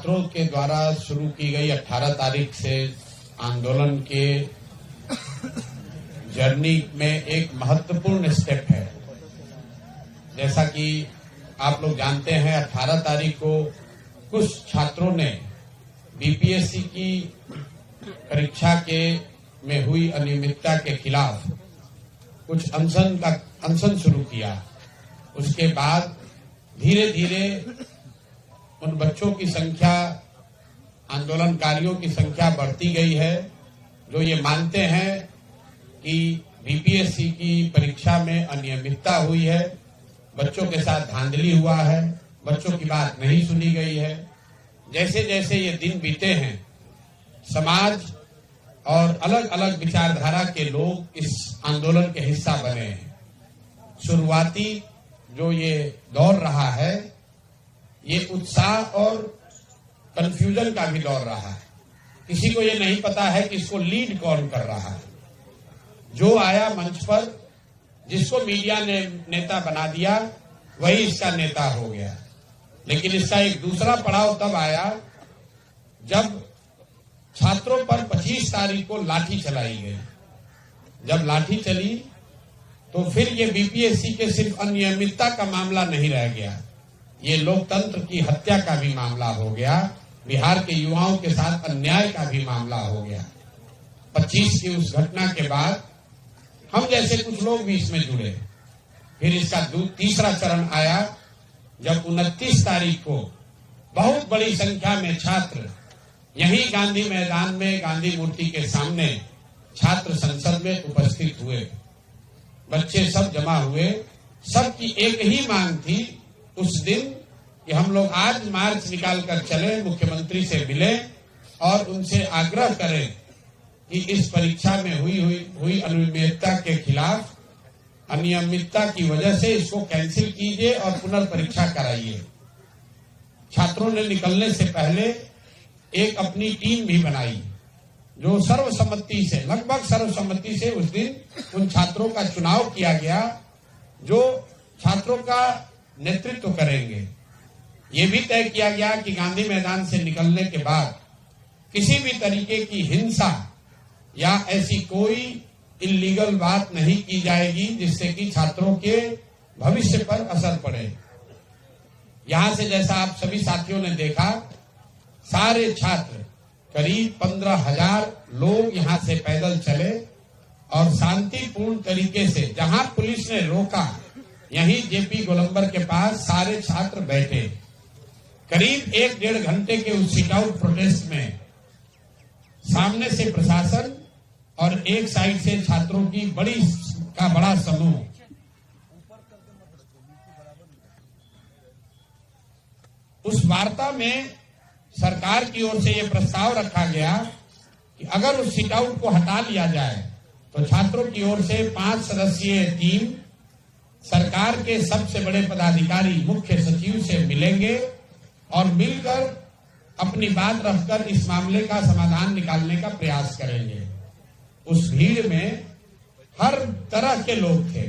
छात्रों के द्वारा शुरू की गई 18 तारीख से आंदोलन के जर्नी में एक महत्वपूर्ण स्टेप है। जैसा कि आप लोग जानते हैं, 18 तारीख को कुछ छात्रों ने बीपीएससी की परीक्षा में हुई अनियमितता के खिलाफ कुछ अनशन शुरू किया। उसके बाद धीरे धीरे उन बच्चों की संख्या, आंदोलनकारियों की संख्या बढ़ती गई है, जो ये मानते हैं कि बीपीएससी की परीक्षा में अनियमितता हुई है, बच्चों के साथ धांधली हुआ है, बच्चों की बात नहीं सुनी गई है। जैसे जैसे ये दिन बीते हैं, समाज और अलग अलग विचारधारा के लोग इस आंदोलन के हिस्सा बने हैं। शुरुआती जो ये दौर रहा है, ये उत्साह और कंफ्यूजन का भी दौर रहा है। किसी को ये नहीं पता है कि इसको लीड कौन कर रहा है। जो आया मंच पर, जिसको मीडिया ने नेता बना दिया, वही इसका नेता हो गया। लेकिन इसका एक दूसरा पड़ाव तब आया जब छात्रों पर 25 तारीख को लाठी चलाई गई। जब लाठी चली तो फिर ये बीपीएससी के सिर्फ अनियमितता का मामला नहीं रह गया, ये लोकतंत्र की हत्या का भी मामला हो गया, बिहार के युवाओं के साथ अन्याय का भी मामला हो गया। 25 की उस घटना के बाद हम जैसे कुछ लोग भी इसमें जुड़े। फिर इसका तीसरा चरण आया जब 29 तारीख को बहुत बड़ी संख्या में छात्र यही गांधी मैदान में, गांधी मूर्ति के सामने छात्र संसद में उपस्थित हुए। बच्चे सब जमा हुए। सबकी एक ही मांग थी उस दिन कि हम लोग आज मार्च निकाल कर चले, मुख्यमंत्री से मिले और उनसे आग्रह करें कि इस परीक्षा में हुई अनियमितता के खिलाफ, अनियमितता की वजह से इसको कैंसिल कीजिए और पुनर्परीक्षा कराइए। छात्रों ने निकलने से पहले एक अपनी टीम भी बनाई, जो सर्वसम्मति से, लगभग सर्वसम्मति से उस दिन उन छात्रों का चुनाव किया गया जो छात्रों का नेतृत्व करेंगे। ये भी तय किया गया कि गांधी मैदान से निकलने के बाद किसी भी तरीके की हिंसा या ऐसी कोई इल्लीगल बात नहीं की जाएगी जिससे कि छात्रों के भविष्य पर असर पड़े। यहां से जैसा आप सभी साथियों ने देखा, सारे छात्र, करीब 15,000 लोग यहां से पैदल चले और शांतिपूर्ण तरीके से, जहां पुलिस ने रोका, यहीं जेपी गोलंबर के पास सारे छात्र बैठे। करीब 1-1.5 घंटे के उस सिट आउट प्रोटेस्ट में सामने से प्रशासन और एक साइड से छात्रों की बड़ा समूह, उस वार्ता में सरकार की ओर से यह प्रस्ताव रखा गया कि अगर उस सिट आउट को हटा लिया जाए तो छात्रों की ओर से 5 सदस्यीय टीम सरकार के सबसे बड़े पदाधिकारी मुख्य सचिव से मिलेंगे और मिलकर अपनी बात रखकर इस मामले का समाधान निकालने का प्रयास करेंगे। उस भीड़ में हर तरह के लोग थे,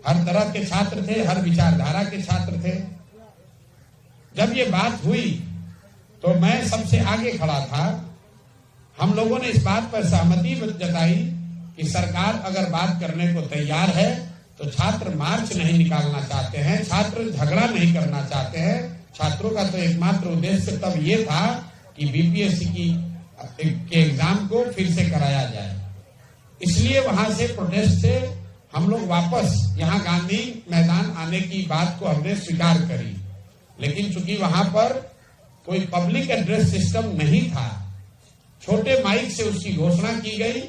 हर तरह के छात्र थे, हर विचारधारा के छात्र थे। जब ये बात हुई तो मैं सबसे आगे खड़ा था। हम लोगों ने इस बात पर सहमति जताई कि सरकार अगर बात करने को तैयार है तो छात्र मार्च नहीं निकालना चाहते हैं, छात्र झगड़ा नहीं करना चाहते हैं। छात्रों का तो एकमात्र उद्देश्य तब ये था कि बीपीएससी के एग्जाम को फिर से कराया जाए। इसलिए वहां से प्रोटेस्ट से हम लोग वापस यहाँ गांधी मैदान आने की बात को हमने स्वीकार करी। लेकिन चूंकि वहां पर कोई पब्लिक एड्रेस सिस्टम नहीं था, छोटे माइक से उसकी घोषणा की गई,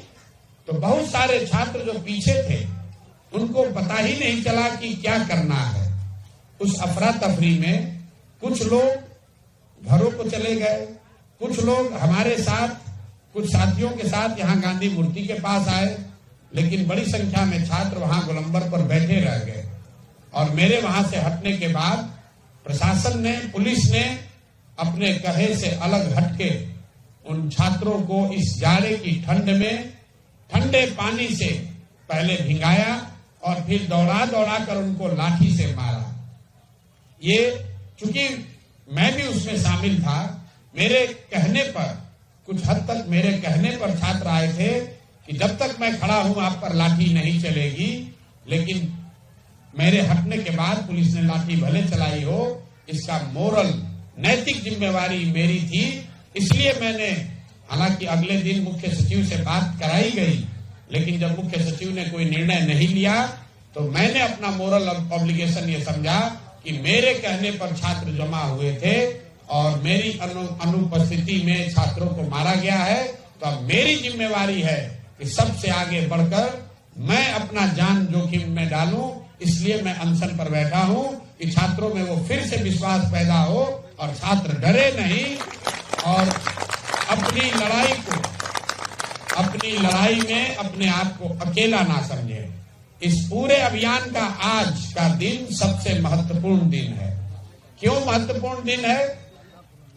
तो बहुत सारे छात्र जो पीछे थे उनको पता ही नहीं चला कि क्या करना है। उस अफरा तफरी में कुछ लोग घरों को चले गए, कुछ लोग हमारे साथ, कुछ साथियों के साथ यहाँ गांधी मूर्ति के पास आए, लेकिन बड़ी संख्या में छात्र वहां गोलंबर पर बैठे रह गए। और मेरे वहां से हटने के बाद प्रशासन ने, पुलिस ने अपने कहे से अलग हटके उन छात्रों को इस जाड़े की ठंड में ठंडे पानी से पहले भिगाया और फिर दौड़ा दौड़ा कर उनको लाठी से मारा। ये चूंकि मैं भी उसमें शामिल था, मेरे कहने पर, कुछ हद तक मेरे कहने पर छात्र आए थे कि जब तक मैं खड़ा हूं आप पर लाठी नहीं चलेगी, लेकिन मेरे हटने के बाद पुलिस ने लाठी भले चलाई हो, इसका मोरल नैतिक जिम्मेवारी मेरी थी। इसलिए मैंने, हालांकि अगले दिन मुख्य सचिव से बात कराई गई, लेकिन जब मुख्य सचिव ने कोई निर्णय नहीं लिया तो मैंने अपना मोरल ऑब्लिगेशन ये समझा कि मेरे कहने पर छात्र जमा हुए थे और मेरी अनुपस्थिति में छात्रों को मारा गया है, तो अब मेरी जिम्मेवारी है कि सबसे आगे बढ़कर मैं अपना जान जोखिम में डालूं। इसलिए मैं अनशन पर बैठा हूं कि छात्रों में वो फिर से विश्वास पैदा हो और छात्र डरे नहीं और अपनी लड़ाई में अपने आप को अकेला ना समझे। इस पूरे अभियान का आज का दिन सबसे महत्वपूर्ण दिन है। क्यों महत्वपूर्ण दिन है?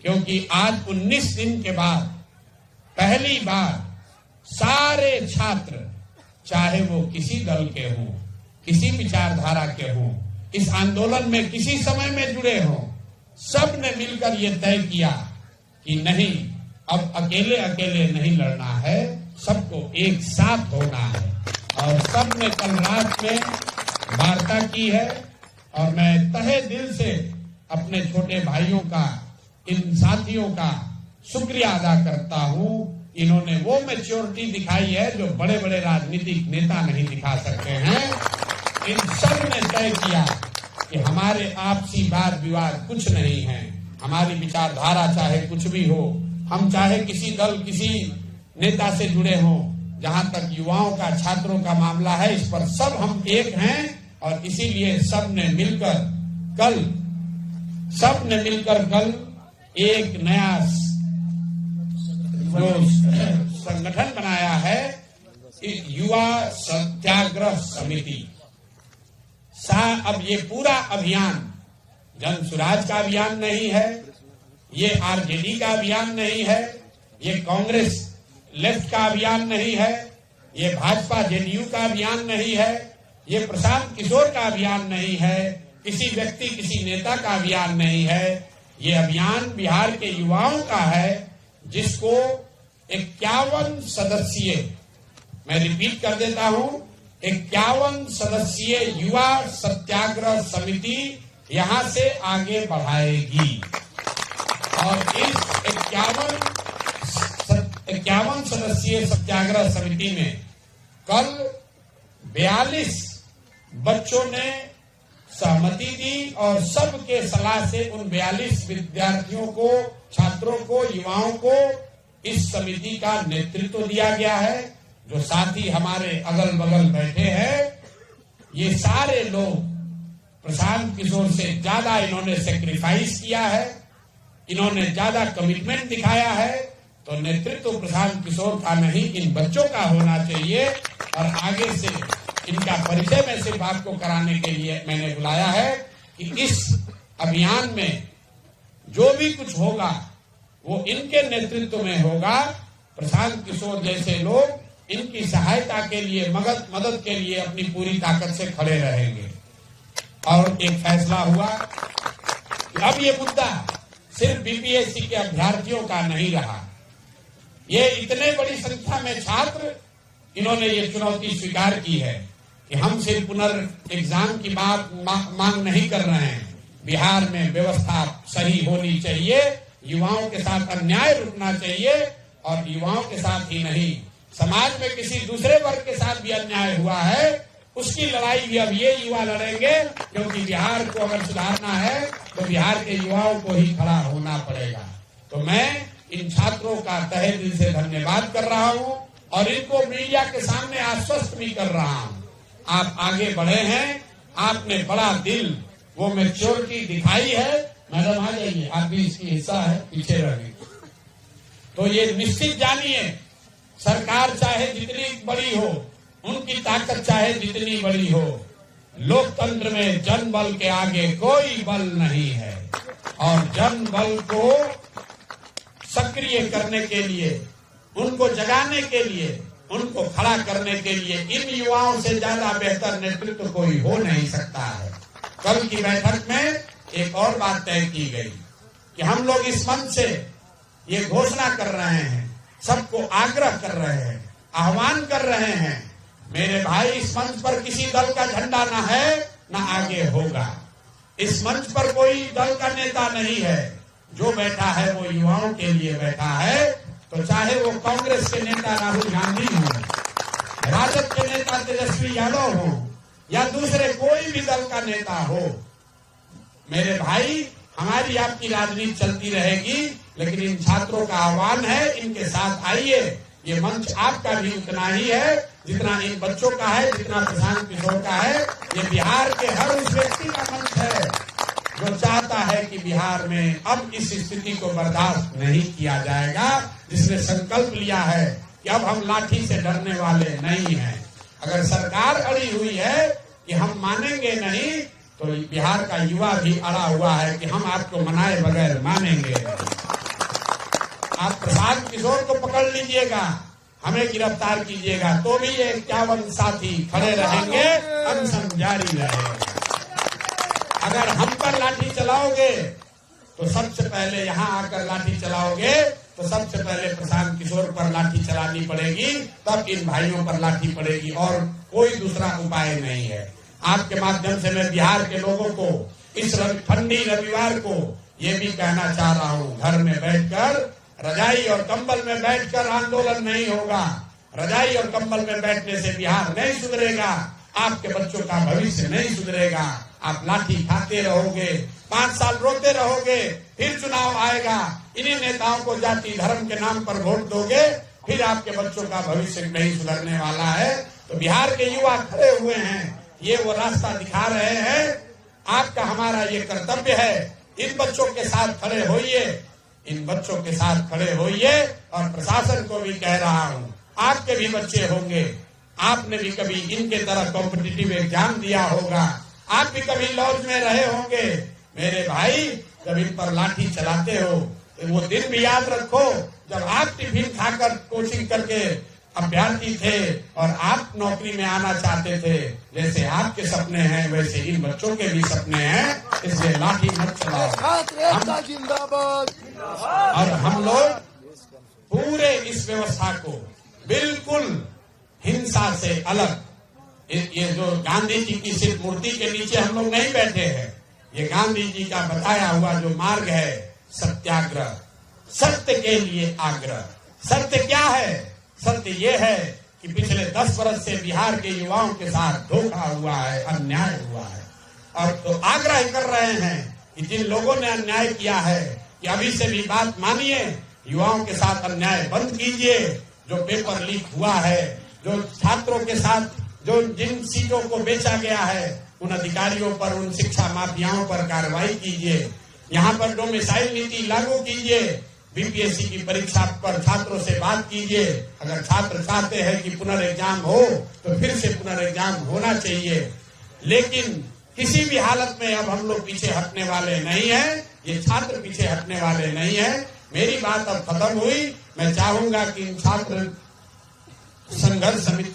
क्योंकि आज 19 दिन के बाद पहली बार सारे छात्र, चाहे वो किसी दल के हों, किसी विचारधारा के हों, इस आंदोलन में किसी समय में जुड़े हों, सब ने मिलकर ये तय किया कि नहीं, अब अकेले अकेले नहीं लड़ना है, सबको एक साथ होना है। और सब ने कल रात में वार्ता की है और मैं तहे दिल से अपने छोटे भाइयों का, इन साथियों का शुक्रिया अदा करता हूं। इन्होंने वो मैच्योरिटी दिखाई है जो बड़े बड़े राजनीतिक नेता नहीं दिखा सकते हैं। इन सब ने तय किया कि हमारे आपसी वाद विवाद कुछ नहीं है, हमारी विचारधारा चाहे कुछ भी हो, हम चाहे किसी दल, किसी नेता से जुड़े हों, जहां तक युवाओं का, छात्रों का मामला है, इस पर सब हम एक हैं। और इसीलिए सब ने मिलकर कल एक नया जो संगठन बनाया है, युवा सत्याग्रह समिति। अब ये पूरा अभियान जन सुराज का अभियान नहीं है, ये आरजेडी का अभियान नहीं है, ये कांग्रेस लेफ्ट का अभियान नहीं है, ये भाजपा जेडीयू का अभियान नहीं है, ये प्रशांत किशोर का अभियान नहीं है, किसी व्यक्ति, किसी नेता का अभियान नहीं है। ये अभियान बिहार के युवाओं का है, जिसको 51 सदस्यीय, मैं रिपीट कर देता हूं, 51 सदस्यीय युवा सत्याग्रह समिति यहां से आगे बढ़ाएगी। और इस 51 सदस्यीय सत्याग्रह समिति में कल 42 बच्चों ने सहमति दी और सबके सलाह से उन 42 विद्यार्थियों को, छात्रों को, युवाओं को इस समिति का नेतृत्व दिया गया है। जो साथी हमारे अगल बगल बैठे हैं, ये सारे लोग प्रशांत किशोर से ज्यादा इन्होंने सेक्रीफाइस किया है, इन्होंने ज्यादा कमिटमेंट दिखाया है। तो नेतृत्व प्रशांत किशोर का नहीं, इन बच्चों का होना चाहिए। और आगे से इनका परिचय मैं सिर्फ आपको कराने के लिए मैंने बुलाया है कि इस अभियान में जो भी कुछ होगा वो इनके नेतृत्व में होगा। प्रशांत किशोर जैसे लोग इनकी सहायता के लिए, मदद के लिए अपनी पूरी ताकत से खड़े रहेंगे। और एक फैसला हुआ कि अब ये मुद्दा सिर्फ बीपीएससी के अभ्यर्थियों का नहीं रहा। ये इतने बड़ी संख्या में छात्र, इन्होंने ये चुनौती स्वीकार की है कि हम सिर्फ पुनर्एग्जाम की बात मांग नहीं कर रहे हैं। बिहार में व्यवस्था सही होनी चाहिए, युवाओं के साथ अन्याय रुकना चाहिए। और युवाओं के साथ ही नहीं, समाज में किसी दूसरे वर्ग के साथ भी अन्याय हुआ है, उसकी लड़ाई भी अब ये युवा लड़ेंगे। क्योंकि बिहार को अगर सुधारना है तो बिहार के युवाओं को ही खड़ा होना पड़ेगा। तो मैं इन छात्रों का तहे दिल से धन्यवाद कर रहा हूं और इनको मीडिया के सामने आश्वस्त भी कर रहा हूं। आप आगे बढ़े हैं, आपने बड़ा दिल, वो मैच्योरिटी दिखाई है। मैडम आ जाइए, आप भी इसकी हिस्सा है, पीछे रहिए। तो ये निश्चित जानिए, सरकार चाहे जितनी बड़ी हो, उनकी ताकत चाहे जितनी बड़ी हो, लोकतंत्र में जन बल के आगे कोई बल नहीं है। और जन बल को सक्रिय करने के लिए, उनको जगाने के लिए, उनको खड़ा करने के लिए इन युवाओं से ज्यादा बेहतर नेतृत्व कोई हो नहीं सकता है। कल की बैठक में एक और बात तय की गई कि हम लोग इस मंच से ये घोषणा कर रहे हैं, सबको आग्रह कर रहे हैं, आह्वान कर रहे हैं। मेरे भाई, इस मंच पर किसी दल का झंडा ना है, ना आगे होगा। इस मंच पर कोई दल का नेता नहीं है। जो बैठा है वो युवाओं के लिए बैठा है। तो चाहे वो कांग्रेस के नेता राहुल गांधी हो, राजद के नेता तेजस्वी यादव हो, या दूसरे कोई भी दल का नेता हो, मेरे भाई, हमारी आपकी राजनीति चलती रहेगी। लेकिन इन छात्रों का आह्वान है, इनके साथ आइए। ये मंच आपका भी उतना ही है जितना इन बच्चों का है, जितना प्रशांत किशोर का है। ये बिहार के हर उस व्यक्ति का मंच है जो चाहता है कि बिहार में अब इस स्थिति को बर्दाश्त नहीं किया जाएगा, जिसने संकल्प लिया है कि अब हम लाठी से डरने वाले नहीं हैं। अगर सरकार अड़ी हुई है कि हम मानेंगे नहीं, तो बिहार का युवा भी अड़ा हुआ है कि हम आपको मनाए बगैर मानेंगे। आप प्रशांत किशोर को पकड़ लीजिएगा, हमें गिरफ्तार कीजिएगा, तो भी ये 51 साथी खड़े रहेंगे, अनशन जारी रहेगा। अगर हम पर लाठी चलाओगे तो सबसे पहले यहाँ आकर लाठी चलाओगे तो सबसे पहले प्रशांत किशोर पर लाठी चलानी पड़ेगी, तब इन भाइयों पर लाठी पड़ेगी, और कोई दूसरा उपाय नहीं है। आपके माध्यम से मैं बिहार के लोगों को इस ठंडी रविवार को ये भी कहना चाह रहा हूँ, घर में बैठकर रजाई और कंबल में बैठकर आंदोलन नहीं होगा। रजाई और कंबल में बैठने से बिहार नहीं सुधरेगा, आपके बच्चों का भविष्य नहीं सुधरेगा। आप लाठी खाते रहोगे, 5 साल रोते रहोगे, फिर चुनाव आएगा, इन्हीं नेताओं को जाति धर्म के नाम पर वोट दोगे, फिर आपके बच्चों का भविष्य नहीं सुधरने वाला है। तो बिहार के युवा खड़े हुए हैं, ये वो रास्ता दिखा रहे हैं। आपका हमारा ये कर्तव्य है, इन बच्चों के साथ खड़े होइए, इन बच्चों के साथ खड़े होइए। और प्रशासन को भी कह रहा हूँ, आपके भी बच्चे होंगे, आपने भी कभी इनके तरह कॉम्पिटिटिव एग्जाम दिया होगा, आप भी कभी लॉज में रहे होंगे। मेरे भाई, जब इन पर लाठी चलाते हो तो वो दिन भी याद रखो जब आप टिफिन खाकर कोचिंग करके अभ्यर्थी थे और आप नौकरी में आना चाहते थे। जैसे आपके सपने हैं वैसे इन बच्चों के भी सपने हैं, इसलिए लाठी मत चलाओ। जिंदाबाद। और हम लोग पूरे इस व्यवस्था को बिल्कुल हिंसा से अलग, ये जो गांधी जी की सिर्फ मूर्ति के नीचे हम लोग नहीं बैठे हैं, ये गांधी जी का बताया हुआ जो मार्ग है, सत्याग्रह, सत्य के लिए आग्रह। सत्य क्या है? सत्य ये है कि पिछले 10 वर्ष से बिहार के युवाओं के साथ धोखा हुआ है, अन्याय हुआ है, और तो आग्रह कर रहे हैं कि जिन लोगों ने अन्याय किया है कि अभी से भी बात मानिए, युवाओं के साथ अन्याय बंद कीजिए। जो पेपर लीक हुआ है, जो छात्रों के साथ जो जिन सीटों को बेचा गया है, उन अधिकारियों पर, उन शिक्षा माफियाओं पर कार्रवाई कीजिए। यहाँ पर डोमिसाइल नीति लागू कीजिए। बीपीएससी की परीक्षा पर छात्रों से बात कीजिए। अगर छात्र चाहते हैं कि पुनर्एग्जाम हो तो फिर से पुनर्एग्जाम होना चाहिए, लेकिन किसी भी हालत में अब हम लोग पीछे हटने वाले नहीं हैं। ये छात्र पीछे हटने वाले नहीं हैं। मेरी बात अब खत्म हुई। मैं चाहूंगा कि इन छात्र संघर्ष समिति,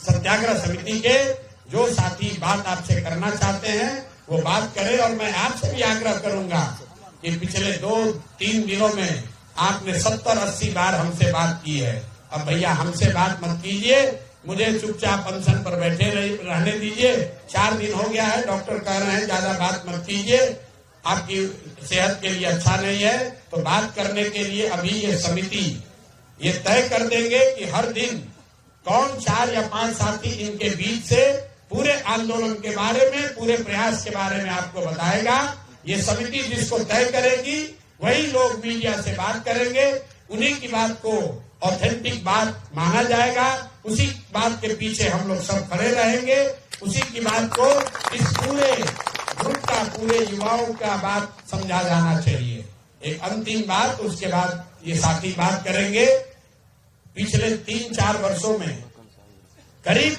सत्याग्रह समिति के जो साथी बात आपसे करना चाहते हैं वो बात करें। और मैं आपसे भी आग्रह करूंगा कि पिछले 2-3 दिनों में आपने 70-80 बार हमसे बात की है। अब भैया हमसे बात मत कीजिए, मुझे चुपचाप अनशन पर बैठे रहने दीजिए। 4 दिन हो गया है, डॉक्टर कह रहे हैं ज्यादा बात मत कीजिए, आपकी सेहत के लिए अच्छा नहीं है। तो बात करने के लिए अभी ये समिति ये तय कर देंगे कि हर दिन कौन 4 या 5 साथी इनके बीच से पूरे आंदोलन के बारे में, पूरे प्रयास के बारे में आपको बताएगा। ये समिति जिसको तय करेगी वही लोग मीडिया से बात करेंगे, उन्हीं की बात को ऑथेंटिक बात माना जाएगा, उसी बात के पीछे हम लोग सब खड़े रहेंगे, उसी की बात को इस पूरे ग्रुप का, पूरे युवाओं का बात समझा जाना चाहिए। एक अंतिम बात, उसके बाद ये साथी बात करेंगे। पिछले 3-4 वर्षों में करीब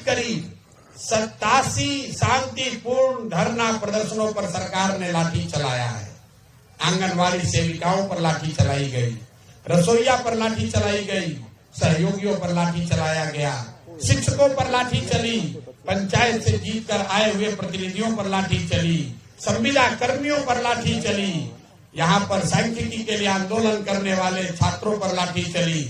87 शांतिपूर्ण धरना प्रदर्शनों पर सरकार ने लाठी चलाया है। आंगनवाड़ी सेविकाओं पर लाठी चलाई गई, रसोईया पर लाठी चलाई गई, सहयोगियों पर लाठी चलाया गया, शिक्षकों पर लाठी चली, पंचायत से जीत कर आए हुए प्रतिनिधियों पर लाठी चली, संविदा कर्मियों पर लाठी चली, यहाँ पर सांख्यिकी के लिए आंदोलन करने वाले छात्रों पर लाठी चली,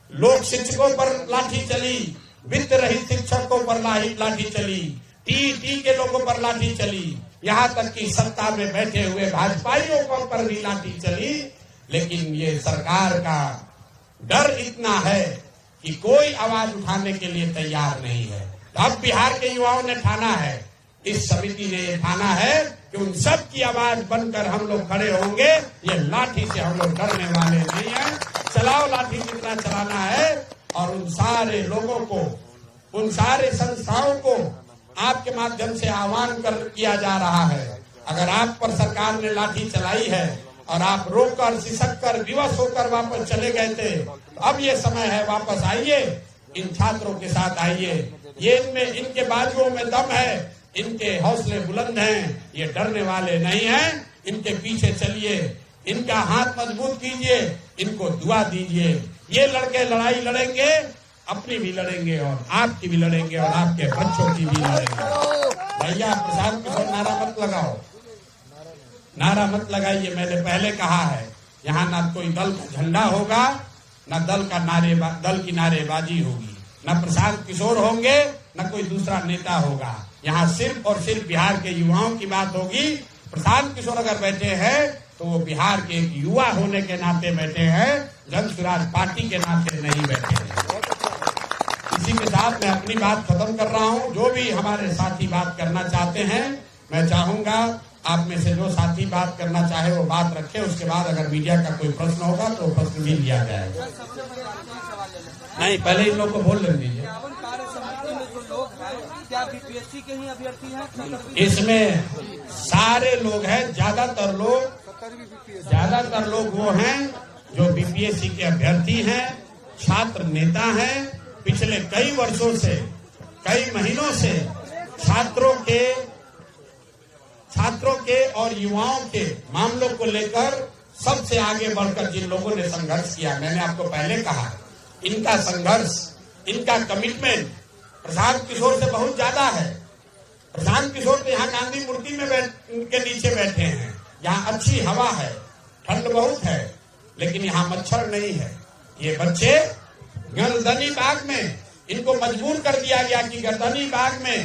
लोक शिक्षकों पर लाठी चली, वित्त रहित शिक्षकों पर लाठी चली, टी के लोगों पर लाठी चली, यहाँ तक कि सत्ता में बैठे हुए भाजपाइयों पर भी लाठी चली। लेकिन ये सरकार का डर इतना है कि कोई आवाज उठाने के लिए तैयार नहीं है। अब बिहार के युवाओं ने ठाना है, इस समिति ने ये ठाना है कि उन सब की आवाज बनकर हम लोग खड़े होंगे। ये लाठी से हम लोग डरने वाले नहीं हैं। चलाओ लाठी जितना चलाना है, और उन सारे लोगों को, उन सारे संस्थाओं को आपके माध्यम से आह्वान किया जा रहा है। अगर आप पर सरकार ने लाठी चलाई है और आप रोकर, सिसक कर, विवश होकर वापस चले गए थे, तो अब ये समय है, वापस आइए, इन छात्रों के साथ आइए। ये इनके बाजुओं में दम है, इनके हौसले बुलंद हैं, ये डरने वाले नहीं हैं। इनके पीछे चलिए, इनका हाथ मजबूत कीजिए, इनको दुआ दीजिए। ये लड़के लड़ाई लड़ेंगे, अपनी भी लड़ेंगे और आपकी भी लड़ेंगे और आपके बच्चों की भी लड़ेंगे। भैया प्रशांत किशोर नारा मत लगाओ, नारा मत लगाइए। मैंने पहले कहा है, यहाँ ना कोई दल का झंडा होगा, न दल की नारेबाजी होगी, न प्रशांत किशोर होंगे, न कोई दूसरा नेता होगा। यहाँ सिर्फ और सिर्फ बिहार के युवाओं की बात होगी। प्रशांत किशोर अगर बैठे हैं तो वो बिहार के एक युवा होने के नाते बैठे हैं, जन स्वराज पार्टी के नाते नहीं बैठे हैं। इसी के साथ मैं अपनी बात खत्म कर रहा हूँ। जो भी हमारे साथी बात करना चाहते हैं, मैं चाहूंगा आप में से जो साथी बात करना चाहे वो बात रखे। उसके बाद अगर मीडिया का कोई प्रश्न होगा तो प्रश्न भी लिया जाएगा। नहीं, पहले इन लोग को बोल दीजिए। क्या बीपीएससी के ही अभ्यर्थी हैं? इसमें सारे लोग हैं, ज्यादातर लोग वो हैं जो बीपीएससी के अभ्यर्थी हैं, छात्र नेता हैं। पिछले कई वर्षों से, कई महीनों से छात्रों के और युवाओं के मामलों को लेकर सबसे आगे बढ़कर जिन लोगों ने संघर्ष किया, मैंने आपको पहले कहा, इनका संघर्ष, इनका कमिटमेंट प्रशांत किशोर से बहुत ज्यादा है। प्रशांत किशोर तो यहाँ गांधी मूर्ति में के नीचे बैठे हैं। यहाँ अच्छी हवा है, ठंड बहुत है, लेकिन यहाँ मच्छर नहीं है। ये बच्चे गर्दनी बाग में, इनको मजबूर कर दिया गया कि गर्दनी बाग में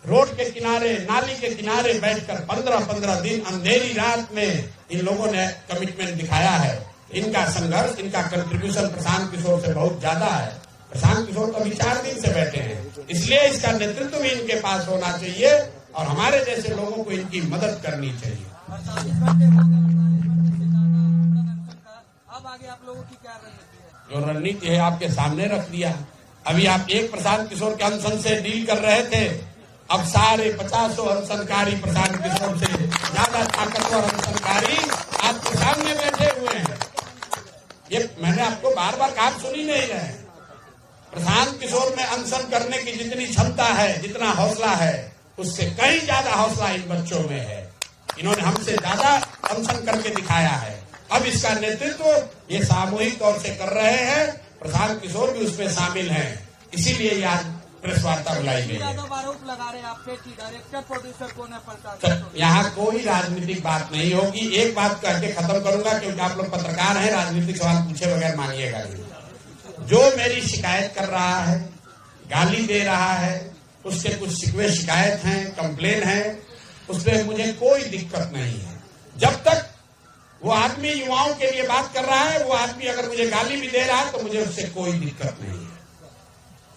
रोड के किनारे, नाली के किनारे बैठकर 15-15 दिन अंधेरी रात में इन लोगों ने कमिटमेंट दिखाया है। इनका संघर्ष, इनका कंट्रीब्यूशन प्रशांत किशोर से बहुत ज्यादा है। प्रशांत किशोर तो अभी 4 दिन से बैठे हैं, इसलिए इसका नेतृत्व भी इनके पास होना चाहिए और हमारे जैसे लोगों को इनकी मदद करनी चाहिए। अब आगे आप लोगों की क्या रणनीति है? जो रणनीति है आपके सामने रख दिया। अभी आप एक प्रशांत किशोर के अनशन से डील कर रहे थे, अब सारे 50 अनशनकारी प्रशांत किशोर से ज्यादा ताकतवर अनशनकारी आपके सामने बैठे हुए हैं। ये मैंने आपको बार बार कहा, सुन ही नहीं रहे। प्रशांत किशोर में अनशन करने की जितनी क्षमता है, जितना हौसला है, उससे कहीं ज्यादा हौसला इन बच्चों में है। इन्होंने हमसे ज्यादा अनशन करके दिखाया है। अब इसका नेतृत्व ये सामूहिक तौर से कर रहे हैं। प्रशांत किशोर भी उसमें शामिल हैं, इसीलिए ये आज प्रेस वार्ता बुलाई गई है। आरोप लगा रहे आप पे कि डायरेक्टर प्रोड्यूसर कौन है प्रशांत? यहाँ कोई राजनीतिक बात नहीं होगी। एक बात करके खत्म करूंगा, क्योंकि आप लोग पत्रकार हैं, राजनीतिक सवाल पूछे बगैर मानिएगा। जो मेरी शिकायत कर रहा है, गाली दे रहा है, उससे कुछ शिकवे शिकायत हैं, कंप्लेन है, उसमें मुझे कोई दिक्कत नहीं है। जब तक वो आदमी युवाओं के लिए बात कर रहा है, वो आदमी अगर मुझे गाली भी दे रहा है तो मुझे उससे कोई दिक्कत नहीं है।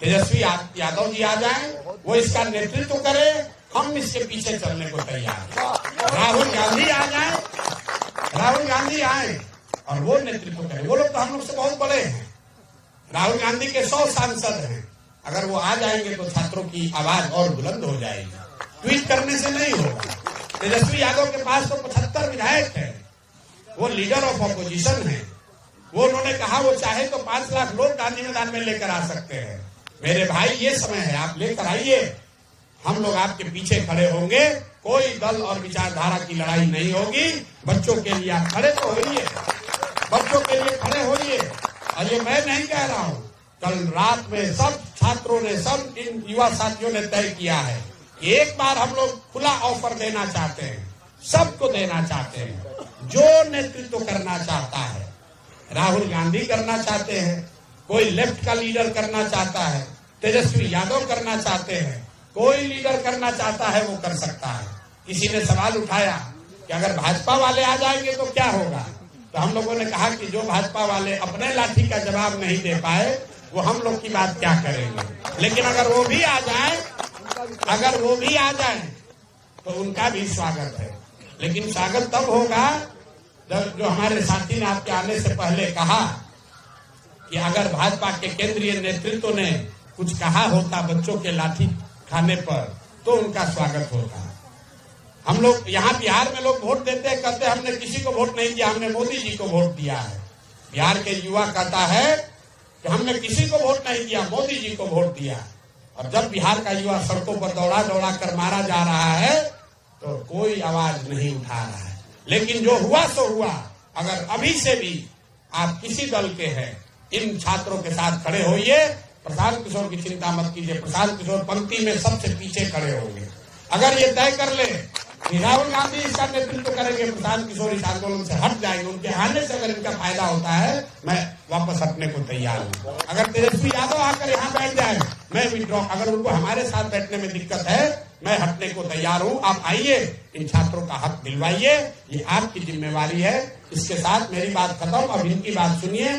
तेजस्वी यादव जी आ जाएं, वो इसका नेतृत्व करें, हम इसके पीछे चलने को तैयार हैं। राहुल गांधी आ जाएं, राहुल गांधी आए और वो नेतृत्व करें। वो लोग तो हम लोग से बहुत बड़े हैं। राहुल गांधी के 100 सांसद हैं, अगर वो आ जाएंगे तो छात्रों की आवाज और बुलंद हो जाएगी। ट्वीट करने से नहीं होगा। तेजस्वी यादव के पास तो 75 विधायक हैं, वो लीडर ऑफ ऑपोजिशन है। वो उन्होंने कहा वो चाहे तो 5 लाख लोग गांधी मैदान में लेकर आ सकते हैं। मेरे भाई, ये समय है, आप लेकर आइए, हम लोग आपके पीछे खड़े होंगे। कोई दल और विचारधारा की लड़ाई नहीं होगी। बच्चों के लिए आप खड़े तो होइए, बच्चों के लिए खड़े होइए। और ये मैं नहीं कह रहा हूँ, कल रात में सब छात्रों ने, सब इन युवा साथियों ने तय किया है कि एक बार हम लोग खुला ऑफर देना चाहते हैं, सबको देना चाहते हैं। जो नेतृत्व करना चाहता है, राहुल गांधी करना चाहते हैं, कोई लेफ्ट का लीडर करना चाहता है, तेजस्वी यादव करना चाहते हैं, कोई लीडर करना चाहता है वो कर सकता है। किसी ने सवाल उठाया कि अगर भाजपा वाले आ जाएंगे तो क्या होगा, तो हम लोगों ने कहा कि जो भाजपा वाले अपने लाठी का जवाब नहीं दे पाए वो हम लोग की बात क्या करेंगे। लेकिन अगर वो भी आ जाए तो उनका भी स्वागत है। लेकिन स्वागत तब होगा जब जो हमारे साथी ने आपके आने से पहले कहा कि अगर भाजपा के केंद्रीय नेतृत्व ने कुछ कहा होता बच्चों के लाठी खाने पर तो उनका स्वागत होता। हम लोग यहाँ बिहार में लोग वोट देते हैं, कहते हमने किसी को वोट नहीं दिया, हमने मोदी जी को वोट दिया है। बिहार के युवा कहता है कि हमने किसी को वोट नहीं दिया, मोदी जी को वोट दिया। और जब बिहार का युवा सड़कों पर दौड़ा दौड़ा कर मारा जा रहा है तो कोई आवाज नहीं उठा रहा है। लेकिन जो हुआ सो हुआ। अगर अभी से भी आप किसी दल के हैं, इन छात्रों के साथ खड़े होइए। प्रशांत किशोर की चिंता मत कीजिए, प्रशांत किशोर पंक्ति में सबसे पीछे खड़े होंगे। अगर ये तय कर ले कि राहुल गांधी इसका नेतृत्व करेंगे, प्रशांत किशोर इस आंदोलन से हट जाएंगे, उनके आने से अगर इनका फायदा होता है मैं वापस हटने को तैयार हूँ। अगर तेजस्वी यादव आकर यहाँ बैठ जाए मैं विड्रॉ, अगर उनको हमारे साथ बैठने में दिक्कत है मैं हटने को तैयार हूँ। आप आइए, इन छात्रों का हक दिलवाइए, ये आपकी जिम्मेवारी है। इसके साथ मेरी बात खत्म। अब इनकी बात सुनिए।